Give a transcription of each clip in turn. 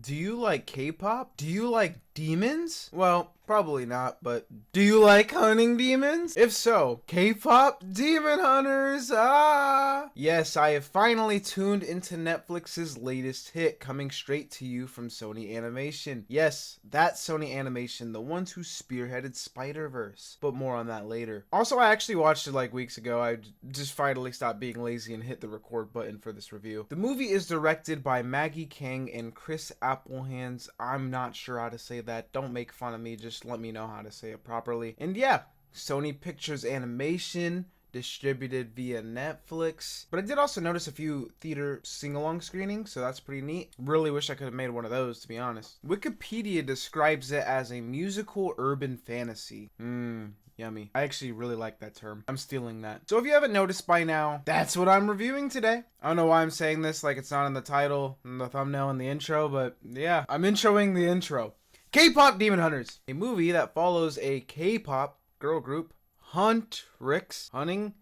Do you like K-pop? Do you like demons? Well, probably not, but do you like hunting demons? If so, K-pop demon hunters, ah! Yes, I have finally tuned into Netflix's latest hit, coming straight to you from Sony Animation. Yes, that Sony Animation, the ones who spearheaded Spider-Verse. But more on that later. Also, I actually watched it like weeks ago. I just finally stopped being lazy and hit the record button for this review. The movie is directed by Maggie King and Chris Applehands. I'm not sure how to say that. Don't make fun of me. Just let me know how to say it properly. And yeah, Sony Pictures Animation, distributed via Netflix. But I did also notice a few theater sing-along screenings, so that's pretty neat. Really wish I could have made one of those, to be honest. Wikipedia describes it as a musical urban fantasy. Yummy. I actually really like that term. I'm stealing that. So if you haven't noticed by now, that's what I'm reviewing today. I don't know why I'm saying this like it's not in the title, in the thumbnail, and the intro, but yeah, I'm introing the intro. K-pop Demon Hunters, a movie that follows a K-pop girl group hunting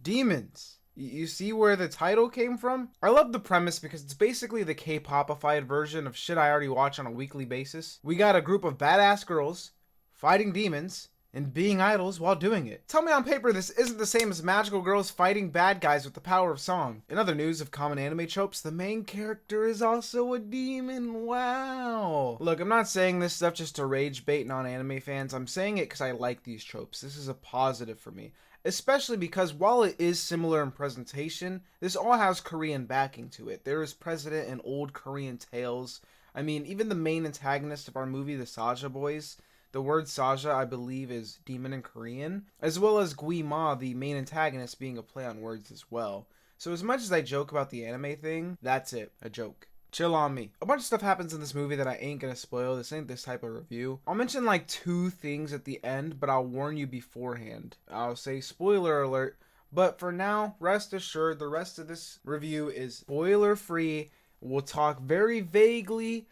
demons. You see where the title came from? I love the premise because it's basically the K-popified version of shit I already watch on a weekly basis. We got a group of badass girls fighting demons and being idols while doing it. Tell me on paper this isn't the same as magical girls fighting bad guys with the power of song. In other news of common anime tropes, the main character is also a demon. Wow. Look, I'm not saying this stuff just to rage bait non-anime fans. I'm saying it because I like these tropes. This is a positive for me. Especially because while it is similar in presentation, this all has Korean backing to it. There is precedent in old Korean tales. I mean, even the main antagonist of our movie, the Saja Boys, the word Saja, I believe, is demon in Korean, as well as Guima, the main antagonist, being a play on words as well. So as much as I joke about the anime thing, that's it, a joke. Chill on me. A bunch of stuff happens in this movie that I ain't gonna spoil. This ain't this type of review. I'll mention like 2 things at the end, but I'll warn you beforehand. I'll say spoiler alert, but for now, rest assured, the rest of this review is spoiler free. We'll talk very vaguely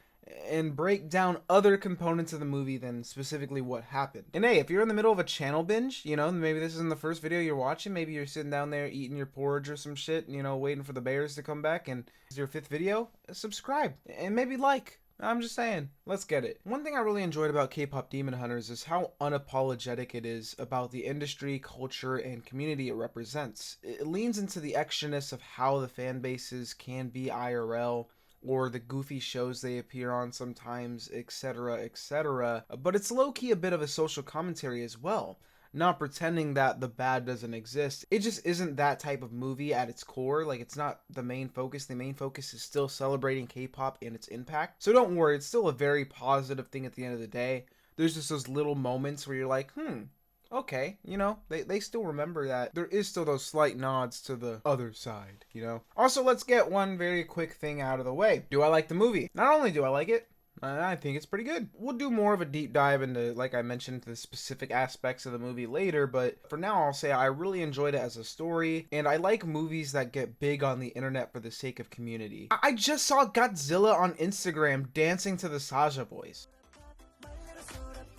and break down other components of the movie than specifically what happened. And hey, if you're in the middle of a channel binge, you know, maybe this isn't the first video you're watching, maybe you're sitting down there eating your porridge or some shit, you know, waiting for the bears to come back, and it's your 5th video, subscribe, and maybe like. I'm just saying, let's get it. One thing I really enjoyed about K-pop Demon Hunters is how unapologetic it is about the industry, culture, and community it represents. It leans into the extraness of how the fan bases can be IRL, or the goofy shows they appear on sometimes, etc., etc. But it's low-key a bit of a social commentary as well. Not pretending that the bad doesn't exist. It just isn't that type of movie at its core. Like, it's not the main focus. The main focus is still celebrating K-pop and its impact. So don't worry, it's still a very positive thing at the end of the day. There's just those little moments where you're like, okay, you know, they still remember that. There is still those slight nods to the other side, you know? Also, let's get one very quick thing out of the way. Do I like the movie? Not only do I like it, I think it's pretty good. We'll do more of a deep dive into, like I mentioned, the specific aspects of the movie later, but for now I'll say I really enjoyed it as a story, and I like movies that get big on the internet for the sake of community. I just saw Godzilla on Instagram dancing to the Saja Boys.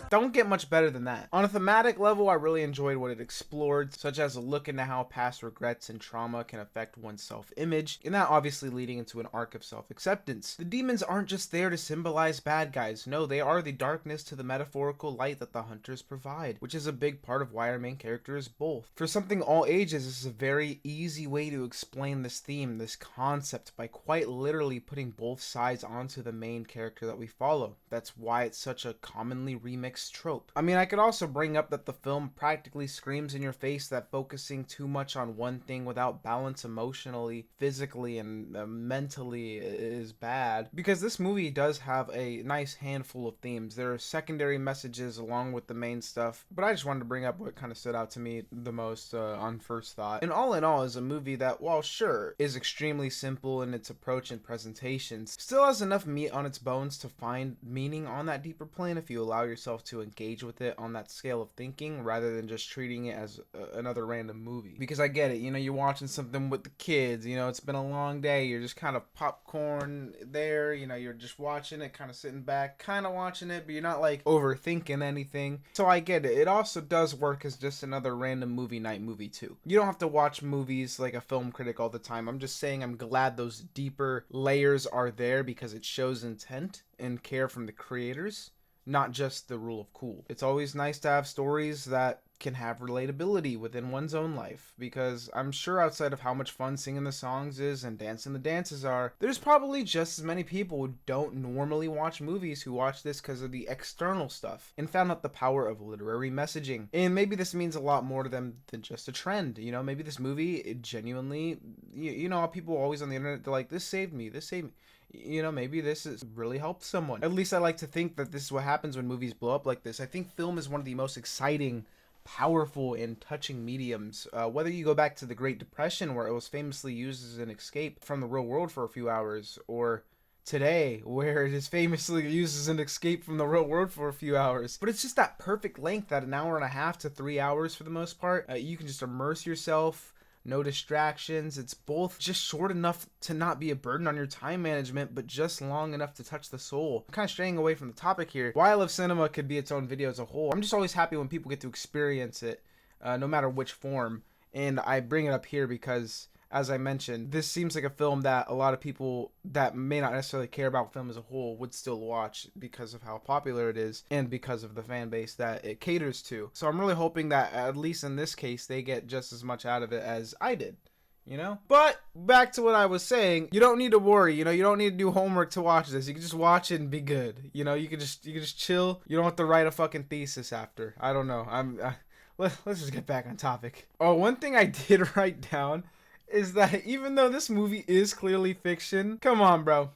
Don't get much better than that. On a thematic level, I really enjoyed what it explored, such as a look into how past regrets and trauma can affect one's self-image, and that obviously leading into an arc of self-acceptance. The demons aren't just there to symbolize bad guys. No, they are the darkness to the metaphorical light that the hunters provide, which is a big part of why our main character is both. For something all ages, this is a very easy way to explain this theme, this concept, by quite literally putting both sides onto the main character that we follow. That's why it's such a commonly remixed trope. I mean, I could also bring up that the film practically screams in your face that focusing too much on one thing without balance emotionally, physically, and mentally is bad, because this movie does have a nice handful of themes. There are secondary messages along with the main stuff, but I just wanted to bring up what kind of stood out to me the most on first thought. And all in all, is a movie that, while sure, is extremely simple in its approach and presentations, still has enough meat on its bones to find meaning on that deeper plane if you allow yourself yourself to engage with it on that scale of thinking rather than just treating it as another random movie. Because I get it, you know, you're watching something with the kids, you know, it's been a long day, you're just kind of popcorn there, you know, you're just watching it, kind of sitting back, kind of watching it, but you're not like overthinking anything. So I get it. It also does work as just another random movie night movie too. You don't have to watch movies like a film critic all the time. I'm just saying I'm glad those deeper layers are there because it shows intent and care from the creators, not just the rule of cool. It's always nice to have stories that can have relatability within one's own life, because I'm sure outside of how much fun singing the songs is and dancing the dances are, there's probably just as many people who don't normally watch movies who watch this because of the external stuff and found out the power of literary messaging. And maybe this means a lot more to them than just a trend. You know, maybe this movie, it genuinely, you know, people always on the internet, they're like, this saved me, this saved me. You know, maybe this has really helped someone. At least I like to think that this is what happens when movies blow up like this. I think film is one of the most exciting, powerful, and touching mediums. Whether you go back to the Great Depression, where it was famously used as an escape from the real world for a few hours, or today, where it is famously used as an escape from the real world for a few hours. But it's just that perfect length, that an hour and a half to 3 hours for the most part. You can just immerse yourself. No distractions. It's both just short enough to not be a burden on your time management, but just long enough to touch the soul. I'm kind of straying away from the topic here. Why I Love Cinema could be its own video as a whole. I'm just always happy when people get to experience it, no matter which form. And I bring it up here because, as I mentioned, this seems like a film that a lot of people that may not necessarily care about film as a whole would still watch because of how popular it is and because of the fan base that it caters to. So I'm really hoping that, at least in this case, they get just as much out of it as I did. You know? But back to what I was saying, you don't need to worry, you know, you don't need to do homework to watch this. You can just watch it and be good. You know, you can just chill. You don't have to write a fucking thesis after. I don't know. Let's just get back on topic. Oh, one thing I did write down is that even though this movie is clearly fiction, come on, bro.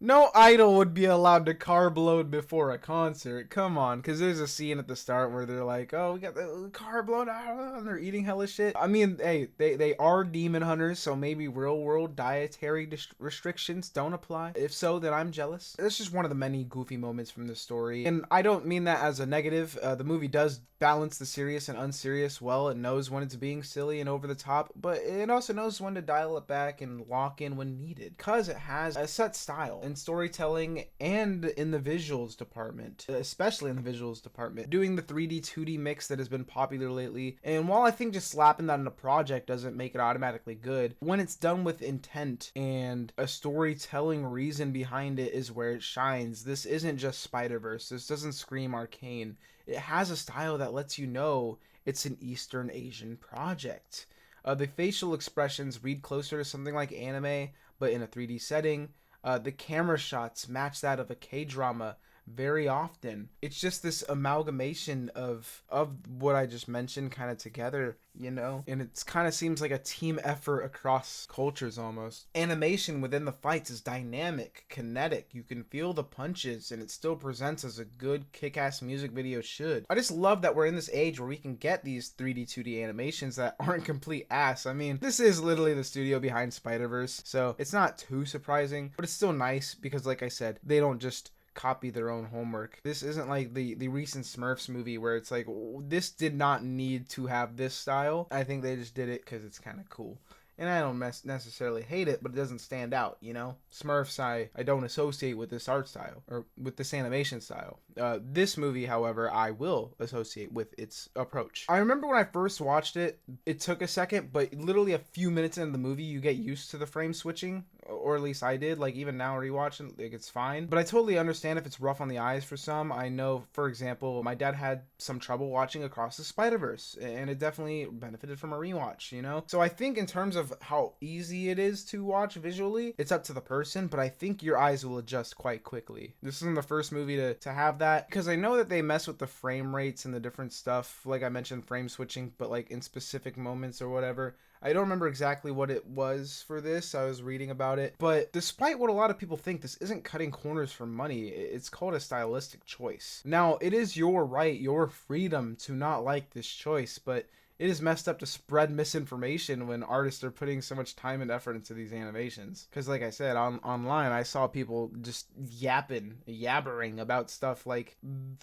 No idol would be allowed to carb load before a concert. Come on, because there's a scene at the start where they're like, oh, we got the carb load, and they're eating hella shit. I mean, hey, they are demon hunters, so maybe real world dietary restrictions don't apply. If so, then I'm jealous. It's just one of the many goofy moments from the story, and I don't mean that as a negative. The movie does balance the serious and unserious well. It knows when it's being silly and over the top, but it also knows when to dial it back and lock in when needed, because it has a set style and storytelling, and in the visuals department, especially in the visuals department, doing the 3D 2D mix that has been popular lately. And while I think just slapping that in a project doesn't make it automatically good, when it's done with intent and a storytelling reason behind it is where it shines. This isn't just Spider-Verse. This doesn't scream arcane. It has a style that lets you know it's an Eastern Asian project. The facial expressions read closer to something like anime, but in a 3D setting. The camera shots match that of a K-drama very often. It's just this amalgamation of what I just mentioned kind of together, you know? And it kind of seems like a team effort across cultures almost. Animation within the fights is dynamic, kinetic. You can feel the punches and it still presents as a good kick-ass music video should. I just love that we're in this age where we can get these 3D 2D animations that aren't complete ass. I mean, this is literally the studio behind Spider-Verse, so it's not too surprising, but it's still nice because, like I said, they don't just copy their own homework. This isn't like the recent Smurfs movie where it's like, this did not need to have this style. I think they just did it because it's kind of cool. And I don't necessarily hate it, but it doesn't stand out, you know? Smurfs, I don't associate with this art style, or with this animation style. This movie, however, I will associate with its approach. I remember when I first watched it, it took a second, but literally a few minutes into the movie, you get used to the frame switching, or at least I did. Like, even now rewatching, like, it's fine. But I totally understand if it's rough on the eyes for some. I know, for example, my dad had some trouble watching Across the Spider-Verse, and it definitely benefited from a rewatch, you know? So I think in terms of how easy it is to watch visually, it's up to the person, but I think your eyes will adjust quite quickly. This isn't the first movie to have that, because I know that they mess with the frame rates and the different stuff, like I mentioned, frame switching, but like in specific moments or whatever. I don't remember exactly what it was for this. I was reading about it. But despite what a lot of people think, this isn't cutting corners for money. It's called a stylistic choice. Now, it is your right, your freedom to not like this choice, but it is messed up to spread misinformation when artists are putting so much time and effort into these animations. Because like I said, online I saw people just yabbering about stuff like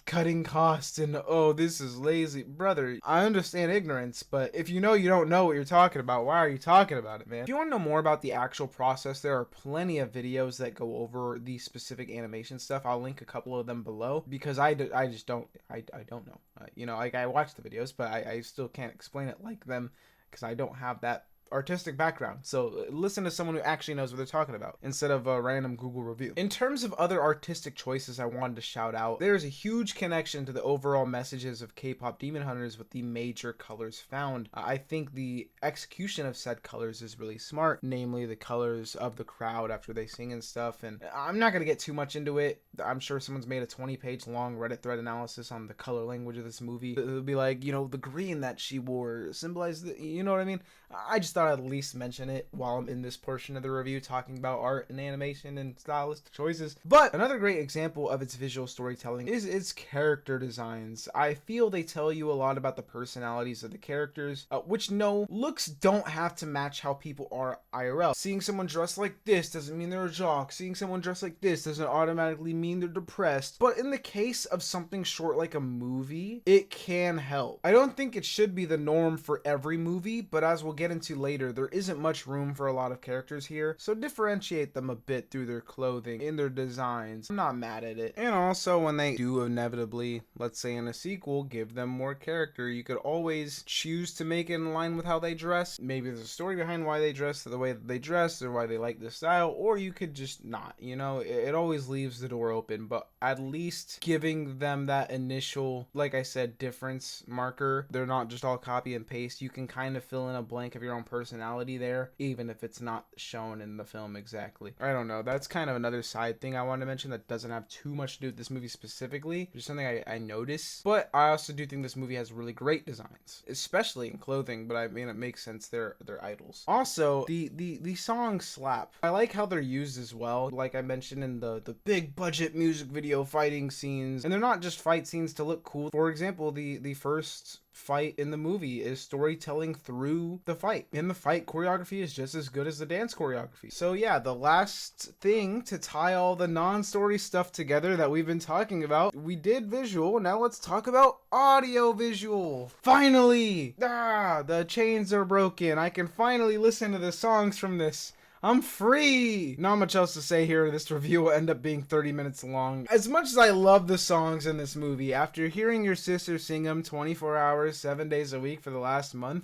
cutting costs and, oh, this is lazy. Brother, I understand ignorance, but if you know you don't know what you're talking about, why are you talking about it, man? If you want to know more about the actual process, there are plenty of videos that go over the specific animation stuff. I'll link a couple of them below, because I just don't know. You know, like, I watch the videos, but I still can't explain it like them because I don't have that artistic background. So listen to someone who actually knows what they're talking about instead of a random Google review. In terms of other artistic choices I wanted to shout out, there's a huge connection to the overall messages of K-pop Demon Hunters with the major colors found. I think the execution of said colors is really smart, namely the colors of the crowd after they sing and stuff. And I'm not going to get too much into it. I'm sure someone's made a 20-page long Reddit thread analysis on the color language of this movie. It'll be like, you know, the green that she wore symbolized the, you know what I mean? I just thought I'd at least mention it while I'm in this portion of the review talking about art and animation and stylistic choices. But another great example of its visual storytelling is its character designs. I feel they tell you a lot about the personalities of the characters, which no, looks don't have to match how people are IRL. Seeing someone dressed like this doesn't mean they're a jock. Seeing someone dressed like this doesn't automatically mean they're depressed. But in the case of something short like a movie, it can help. I don't think it should be the norm for every movie, but as we'll get into later, there isn't much room for a lot of characters here, so differentiate them a bit through their clothing, in their designs. I'm not mad at it. And also, when they do inevitably, let's say in a sequel, give them more character, you could always choose to make it in line with how they dress. Maybe there's a story behind why they dress the way that they dress, or why they like this style, or you could just not, you know? It always leaves the door open, but at least giving them that initial, like I said, difference marker. They're not just all copy and paste. You can kind of fill in a blank of your own personality there, even if it's not shown in the film exactly. I don't know, that's kind of another side thing I wanted to mention that doesn't have too much to do with this movie specifically, just something I noticed. But I also do think this movie has really great designs, especially in clothing, but I mean, it makes sense, they're idols. Also, the songs slap. I like how they're used as well, like I mentioned in the big budget music video fighting scenes, and they're not just fight scenes to look cool. For example, the first fight in the movie is storytelling through the fight, and the fight choreography is just as good as the dance choreography. So yeah, the last thing to tie all the non-story stuff together that we've been talking about, we did visual, now let's talk about audio visual. Finally! The chains are broken. I can finally listen to the songs from this. I'm free! Not much else to say here. This review will end up being 30 minutes long. As much as I love the songs in this movie, after hearing your sister sing them 24 hours, 7 days a week for the last month,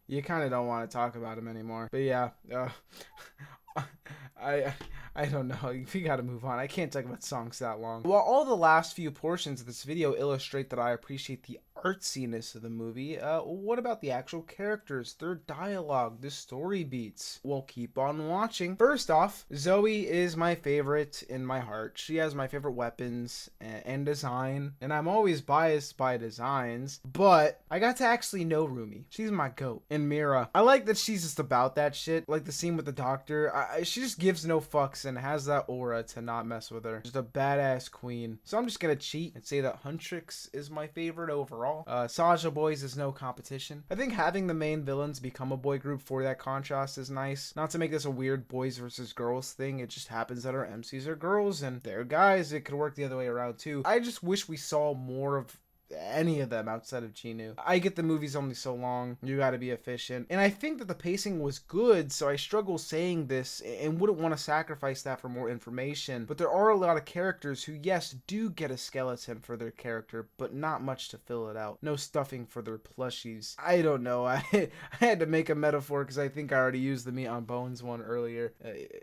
you kind of don't want to talk about them anymore. But yeah, I don't know. We gotta move on. I can't talk about songs that long. While all the last few portions of this video illustrate that I appreciate the artsiness of the movie, what about the actual characters, their dialogue, the story beats? Well, keep on watching. First off, Zoe is my favorite in my heart. She has my favorite weapons and design, and I'm always biased by designs, but I got to actually know Rumi. She's my goat. And Mira, I like that she's just about that shit, like the scene with the doctor. She just gives no fucks and has that aura to not mess with her. Just a badass queen. So I'm just gonna cheat and say that Huntrix is my favorite overall. Saja Boys is no competition. I think having the main villains become a boy group for that contrast is nice. Not to make this a weird boys versus girls thing, it just happens that our MCs are girls and they're guys. It could work the other way around too. I just wish we saw more of any of them outside of Chinu. I get the movie's only so long, you gotta be efficient, and I think that the pacing was good, so I struggle saying this and wouldn't want to sacrifice that for more information. But there are a lot of characters who, yes, do get a skeleton for their character, but not much to fill it out. No stuffing for their plushies. I don't know. I had to make a metaphor because I think I already used the meat on bones one earlier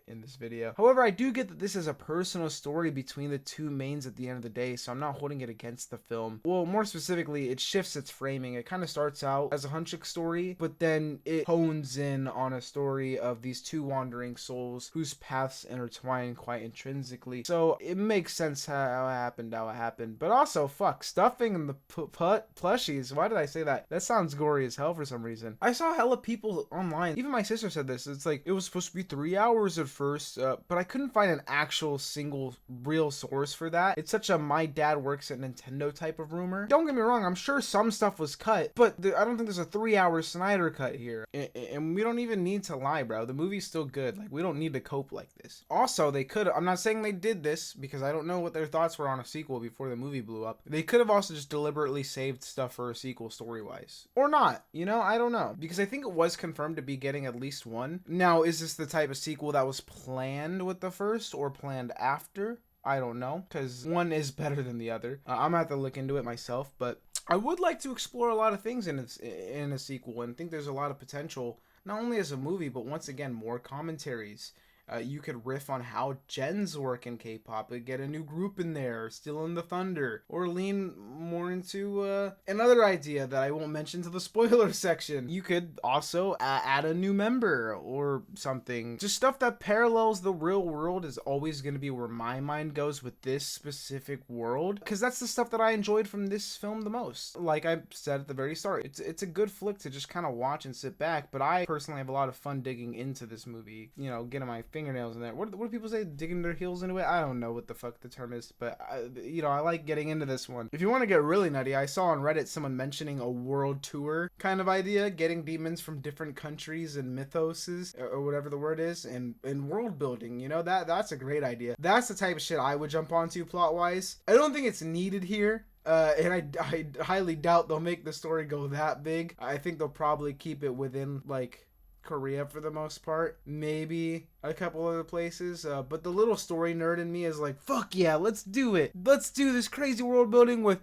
in this video. However, I do get that this is a personal story between the two mains at the end of the day, so I'm not holding it against the film. Well, more specifically, it shifts its framing. It kind of starts out as a Hunchik story, but then it hones in on a story of these two wandering souls whose paths intertwine quite intrinsically. So it makes sense how it happened. But also, fuck, stuffing and the plushies. Why did I say that? That sounds gory as hell for some reason. I saw hella people online. Even my sister said this. It's like, it was supposed to be 3 hours at first, but I couldn't find an actual single real source for that. It's such a my dad works at Nintendo type of rumor. more. Don't get me wrong, I'm sure some stuff was cut, but I don't think there's a 3-hour Snyder cut here. And we don't even need to lie, bro. The movie's still good. Like, we don't need to cope like this. Also, they could, I'm not saying they did this because I don't know what their thoughts were on a sequel before the movie blew up. They could have also just deliberately saved stuff for a sequel story-wise. Or not, you know? I don't know. Because I think it was confirmed to be getting at least one. Now, is this the type of sequel that was planned with the first or planned after? I don't know, because one is better than the other. I'm gonna have to look into it myself, but I would like to explore a lot of things in a sequel, and think there's a lot of potential, not only as a movie, but once again, more commentaries. You could riff on how gens work in K-pop, get a new group in there, Still in the Thunder, or lean more into another idea that I won't mention to the spoiler section. You could also add a new member or something. Just stuff that parallels the real world is always going to be where my mind goes with this specific world, because that's the stuff that I enjoyed from this film the most. Like I said at the very start, it's a good flick to just kind of watch and sit back, but I personally have a lot of fun digging into this movie, you know, getting my fingernails in there. What do people say? Digging their heels into it? I don't know what the fuck the term is, but I like getting into this one. If you want to get really nutty, I saw on Reddit someone mentioning a world tour kind of idea, getting demons from different countries and mythoses, or whatever the word is, and world building. You know, that's a great idea. That's the type of shit I would jump onto plot wise. I don't think it's needed here. And I highly doubt they'll make the story go that big. I think they'll probably keep it within, like, Korea for the most part, maybe a couple other places, but the little story nerd in me is like, fuck yeah, let's do it. Let's do this crazy world building with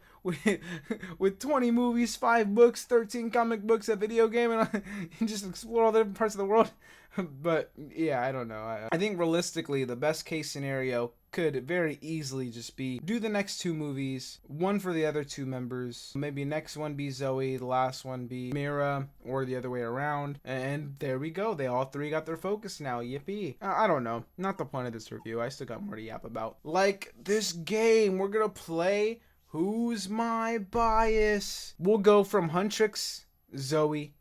20 movies, 5 books, 13 comic books, a video game, and just explore all the different parts of the world. But yeah, I don't know. I think realistically, the best case scenario could very easily just be do the next 2 movies, one for the other 2 members. Maybe next one be Zoe, the last one be Mira, or the other way around. And there we go. They all 3 got their focus now. Yippee. I don't know. Not the point of this review. I still got more to yap about. Like this game we're gonna play. Who's my bias? We'll go from Huntrix, Zoe.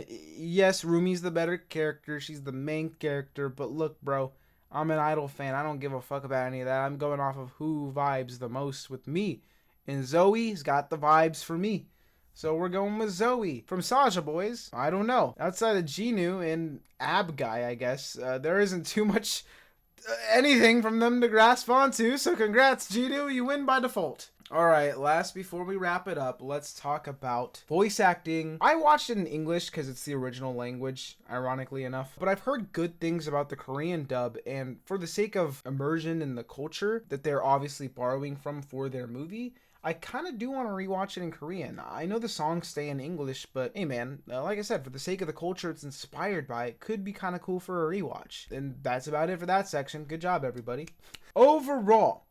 Yes, Rumi's the better character. She's the main character. But look, bro, I'm an Idol fan. I don't give a fuck about any of that. I'm going off of who vibes the most with me. And Zoe's got the vibes for me. So we're going with Zoe. From Saja Boys, I don't know. Outside of Genu and Ab Guy, I guess, there isn't too much anything from them to grasp onto. So congrats, Genu. You win by default. Alright, last before we wrap it up, let's talk about voice acting. I watched it in English because it's the original language, ironically enough, but I've heard good things about the Korean dub, and for the sake of immersion in the culture that they're obviously borrowing from for their movie, I kind of do want to rewatch it in Korean. I know the songs stay in English, but hey man, like I said, for the sake of the culture it's inspired by, it could be kind of cool for a rewatch. And that's about it for that section. Good job, everybody. Overall,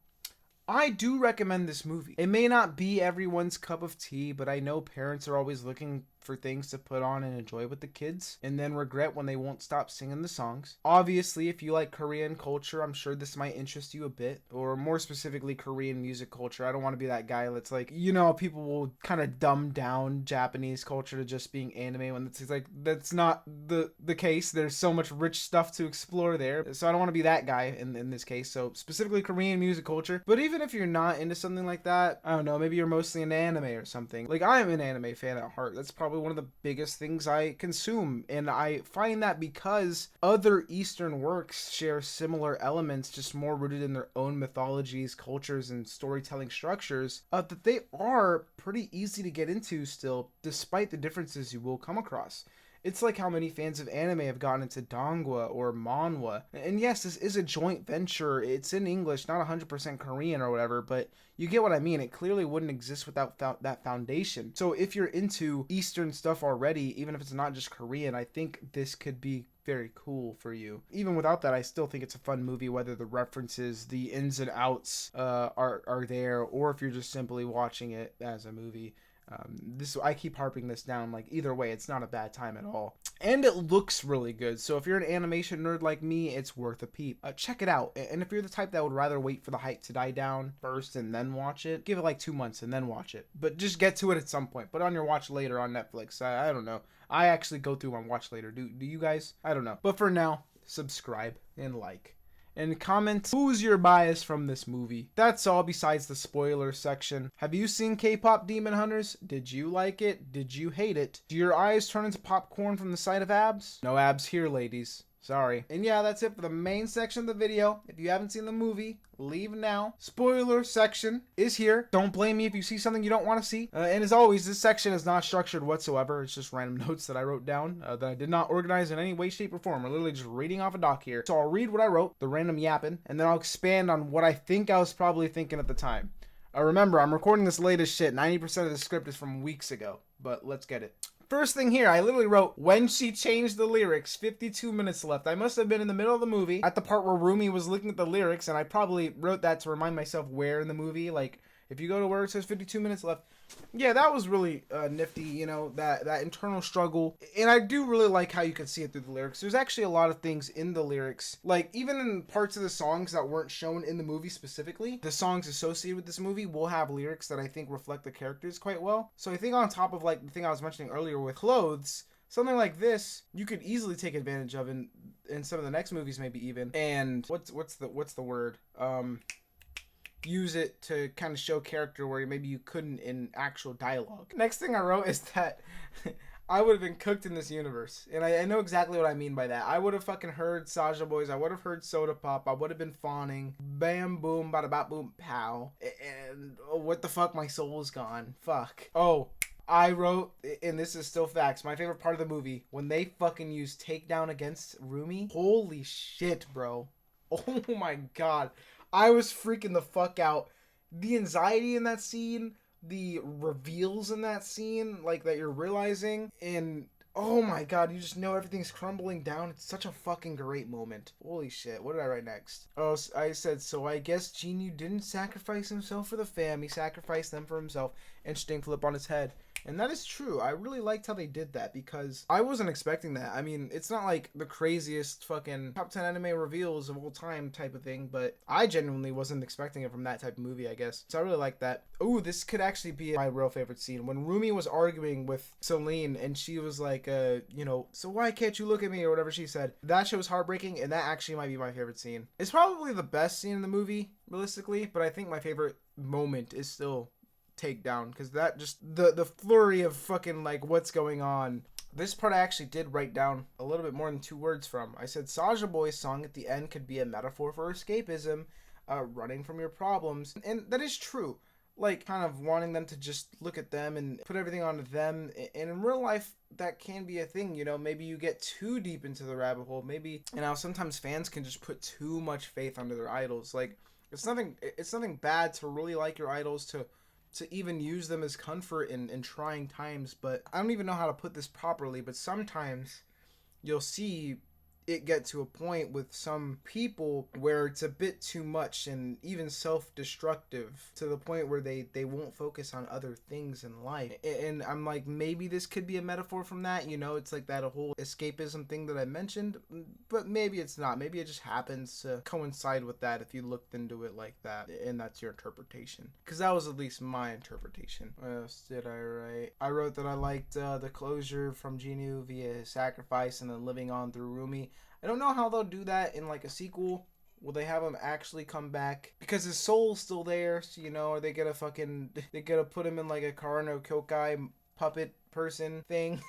I do recommend this movie. It may not be everyone's cup of tea, but I know parents are always looking for things to put on and enjoy with the kids, and then regret when they won't stop singing the songs. Obviously, if you like Korean culture, I'm sure this might interest you a bit, or more specifically Korean music culture. I don't want to be that guy that's like, you know, people will kind of dumb down Japanese culture to just being anime when it's like, that's not the case. There's so much rich stuff to explore there, so I don't want to be that guy in this case. So specifically Korean music culture. But even if you're not into something like that, I don't know, maybe you're mostly into anime or something. Like, I'm an anime fan at heart. That's probably one of the biggest things I consume, and I find that because other Eastern works share similar elements, just more rooted in their own mythologies, cultures, and storytelling structures, that they are pretty easy to get into still, despite the differences you will come across. It's like how many fans of anime have gotten into dongwa or manhwa. And yes, this is a joint venture. It's in English, not 100% Korean or whatever, but you get what I mean. It clearly wouldn't exist without that foundation. So if you're into Eastern stuff already, even if it's not just Korean, I think this could be very cool for you. Even without that, I still think it's a fun movie, whether the references, the ins and outs are there, or if you're just simply watching it as a movie. I keep harping this down, like either way, it's not a bad time at all. And it looks really good, so if you're an animation nerd like me, it's worth a peep. Check it out, and if you're the type that would rather wait for the hype to die down first and then watch it, give it like 2 months and then watch it. But just get to it at some point. Put on your watch later on Netflix. I don't know. I actually go through my watch later. Do you guys? I don't know. But for now, subscribe and like. and comment who's your bias from this movie. That's all besides the spoiler section. Have you seen K-Pop Demon Hunters? Did you like it? Did you hate it? Do your eyes turn into popcorn from the sight of abs? No abs here, ladies. Sorry. And yeah, that's it for the main section of the video. If you haven't seen the movie, leave now. Spoiler section is here. Don't blame me if you see something you don't want to see. And as always, this section is not structured whatsoever. It's just random notes that I wrote down that I did not organize in any way, shape, or form. I'm literally just reading off a doc here. So I'll read what I wrote, the random yapping, and then I'll expand on what I think I was probably thinking at the time. Remember, I'm recording this late as shit. 90% of the script is from weeks ago, but let's get it. First thing here, I literally wrote, when she changed the lyrics, 52 minutes left. I must have been in the middle of the movie at the part where Rumi was looking at the lyrics, and I probably wrote that to remind myself where in the movie. Like, if you go to where it says 52 minutes left, yeah, that was really nifty, you know, that internal struggle. And I do really like how you can see it through the lyrics. There's actually a lot of things in the lyrics, like even in parts of the songs that weren't shown in the movie specifically, the songs associated with this movie will have lyrics that I think reflect the characters quite well. So I think on top of like the thing I was mentioning earlier with clothes, something like this you could easily take advantage of in some of the next movies, maybe even. And what's the word? Use it to kind of show character where maybe you couldn't in actual dialogue. Next thing I wrote is that I would have been cooked in this universe. And I know exactly what I mean by that. I would have fucking heard Saja Boys. I would have heard Soda Pop. I would have been fawning. Bam, boom, bada, bop, boom, pow. And oh, what the fuck? My soul is gone. Fuck. Oh, I wrote, and this is still facts, my favorite part of the movie, when they fucking use takedown against Rumi. Holy shit, bro. Oh my god. I was freaking the fuck out. The anxiety in that scene, the reveals in that scene, like that you're realizing, and oh my god, you just know everything's crumbling down. It's such a fucking great moment. Holy shit, what did I write next? Oh, I said, so I guess Jinyu didn't sacrifice himself for the fam, he sacrificed them for himself. Interesting flip on his head. And that is true. I really liked how they did that because I wasn't expecting that. I mean, it's not like the craziest fucking top 10 anime reveals of all time type of thing, but I genuinely wasn't expecting it from that type of movie, I guess. So I really like that. Ooh, this could actually be my real favorite scene. When Rumi was arguing with Celine and she was like, you know, so why can't you look at me or whatever she said. That shit was heartbreaking and that actually might be my favorite scene. It's probably the best scene in the movie, realistically, but I think my favorite moment is still takedown, because that just the flurry of fucking like what's going on. This part I actually did write down a little bit more than 2 words from. I said Saja Boy's song at the end could be a metaphor for escapism, running from your problems, and that is true. Like kind of wanting them to just look at them and put everything onto them, and in real life that can be a thing, you know. Maybe you get too deep into the rabbit hole, maybe, you know, sometimes fans can just put too much faith onto their idols. Like it's nothing bad to really like your idols, to even use them as comfort in trying times, but I don't even know how to put this properly, but sometimes you'll see it get to a point with some people where it's a bit too much and even self-destructive, to the point where they won't focus on other things in life. And I'm like, maybe this could be a metaphor from that, you know. It's like that whole escapism thing that I mentioned, but maybe it's not. Maybe it just happens to coincide with that if you looked into it like that, and that's your interpretation, because that was at least my interpretation. What else did I write? I wrote that I liked the closure from Jinyu via his sacrifice and then living on through Rumi. I don't know how they'll do that in like a sequel. Will they have him actually come back? Because his soul's still there, so, you know, are they gonna put him in like a Karano Kyokai puppet person thing?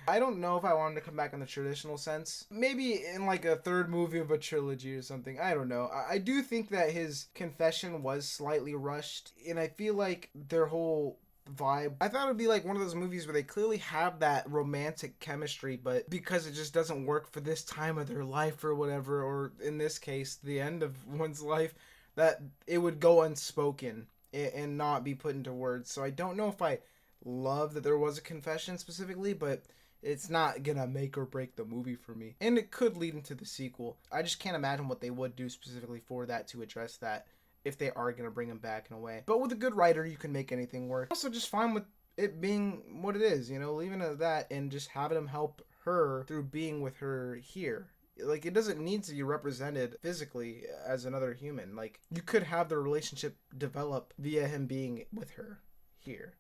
I don't know if I want him to come back in the traditional sense. Maybe in like a 3rd movie of a trilogy or something. I don't know. I do think that his confession was slightly rushed, and I feel like their whole vibe, I thought it would be like one of those movies where they clearly have that romantic chemistry, but because it just doesn't work for this time of their life or whatever, or in this case the end of one's life, that it would go unspoken and not be put into words. So I don't know if I love that there was a confession specifically, but it's not gonna make or break the movie for me, and it could lead into the sequel. I just can't imagine what they would do specifically for that, to address that, if they are going to bring him back in a way. But with a good writer, you can make anything work. Also, just fine with it being what it is, you know, leaving it at that and just having him help her through being with her here. Like, it doesn't need to be represented physically as another human. Like, you could have the relationship develop via him being with her here.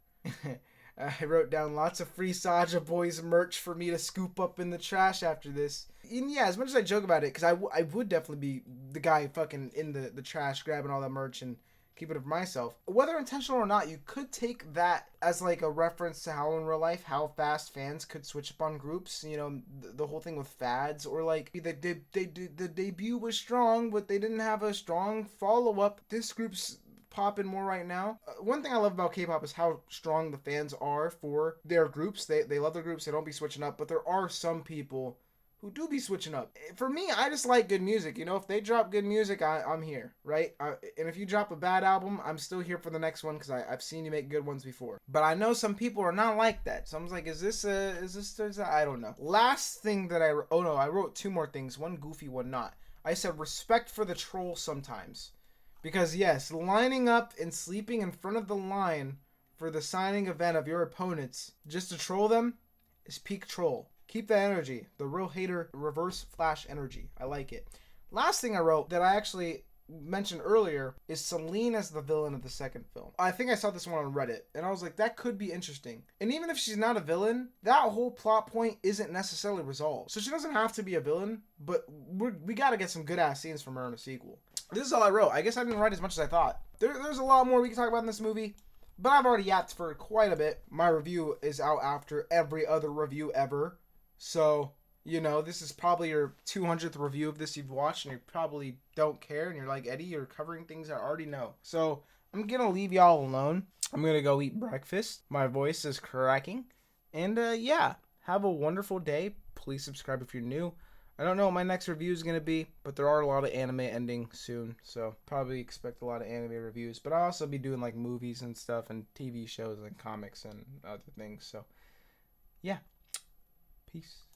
I wrote down lots of free Saja Boys merch for me to scoop up in the trash after this. And yeah, as much as I joke about it, because I would definitely be the guy fucking in the trash grabbing all that merch and keeping it for myself. Whether intentional or not, you could take that as like a reference to how in real life, how fast fans could switch up on groups. You know, the whole thing with fads, or like the debut was strong, but they didn't have a strong follow-up. This group's popping more right now. One thing I love about K-pop is how strong the fans are for their groups. They love their groups. They don't be switching up, but there are some people who do be switching up. For me, I just like good music. You know, if they drop good music, I'm here, right? And if you drop a bad album, I'm still here for the next one because I've seen you make good ones before. But I know some people are not like that. So I'm like, is this I don't know. Last thing that I wrote two more things. One goofy, one not. I said respect for the troll sometimes. Because yes, lining up and sleeping in front of the line for the signing event of your opponents just to troll them is peak troll. Keep that energy. The real hater reverse flash energy. I like it. Last thing I wrote that I actually mentioned earlier is Celine as the villain of the second film. I think I saw this one on Reddit, and I was like, that could be interesting. And even if she's not a villain, that whole plot point isn't necessarily resolved. So she doesn't have to be a villain, but we gotta get some good-ass scenes from her in a sequel. This is all I wrote. I guess I didn't write as much as I thought. There's a lot more we can talk about in this movie, but I've already yapped for quite a bit. My review is out after every other review ever. So, you know, this is probably your 200th review of this you've watched, and you probably don't care, and you're like, Eddie, you're covering things I already know. So, I'm gonna leave y'all alone. I'm gonna go eat breakfast. My voice is cracking. And, yeah, have a wonderful day. Please subscribe if you're new. I don't know what my next review is gonna be, but there are a lot of anime ending soon, so probably expect a lot of anime reviews. But I'll also be doing, like, movies and stuff, and TV shows, and comics, and other things. So, yeah. Peace.